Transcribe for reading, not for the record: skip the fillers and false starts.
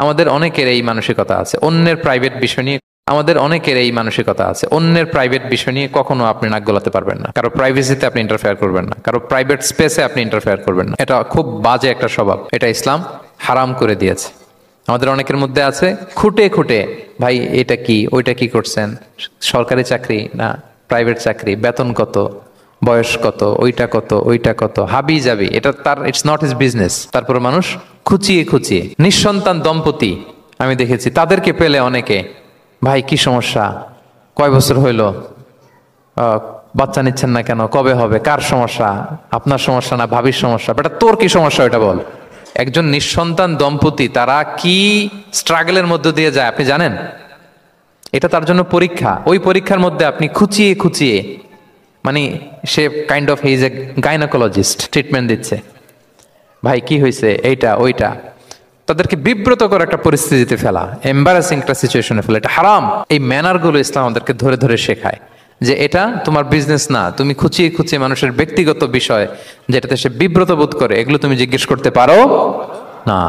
আমাদের অনেকের এই মানসিকতা আছে অন্যের প্রাইভেট বিষয় নিয়ে কখনো আপনি নাক গলাতে পারবেন না, কারো প্রাইভেসিতে আপনি ইন্টারফেয়ার করবেন না, কারো প্রাইভেট স্পেসে আপনি ইন্টারফেয়ার করবেন না। এটা খুব বাজে একটা স্বভাব, এটা ইসলাম হারাম করে দিয়েছে। আমাদের অনেকের মধ্যে আছে খুঁটে খুঁটে, ভাই এটা কি ওইটা কি করছেন, সরকারি চাকরি না প্রাইভেট চাকরি, বেতন কত, বয়স কত, ওইটা কত ওইটা কত, হাবি যাবি, এটা তার ইটস নট হিজ বিজনেস। তারপর মানুষ খুঁচিয়ে খুঁচিয়ে নিঃসন্তান দম্পতি আমি দেখেছি, তাদেরকে পেলে অনেকে, ভাই কি সমস্যা, কয় বছর হইল, বাচ্চা নিচ্ছেন না কেন, কবে হবে, কার সমস্যা, আপনার সমস্যা না ভাবির সমস্যা, বেটা তোর কি সমস্যা ওইটা বল। একজন নিঃসন্তান দম্পতি তারা কি স্ট্রাগলের মধ্য দিয়ে যায় আপনি জানেন? এটা তার জন্য পরীক্ষা। ওই পরীক্ষার মধ্যে আপনি খুঁচিয়ে খুঁচিয়ে, মানে সে kind of he is a gynaecologist, treatment দিচ্ছে, ভাই কি হয়েছে এইটা ওইটা, তাদেরকে বিব্রত করে একটা পরিস্থিতিতে ফেলা, এম্বারাসিং একটা সিচুয়েশনে ফেলা, এটা হারাম। এই ম্যানারগুলো ইসলাম আমাদেরকে ধরে ধরে শেখায় যে এটা তোমার বিজনেস না, তুমি খুঁচিয়ে খুঁচিয়ে মানুষের ব্যক্তিগত বিষয় যেটাতে সে বিব্রত বোধ করে এগুলো তুমি জিজ্ঞেস করতে পারো না।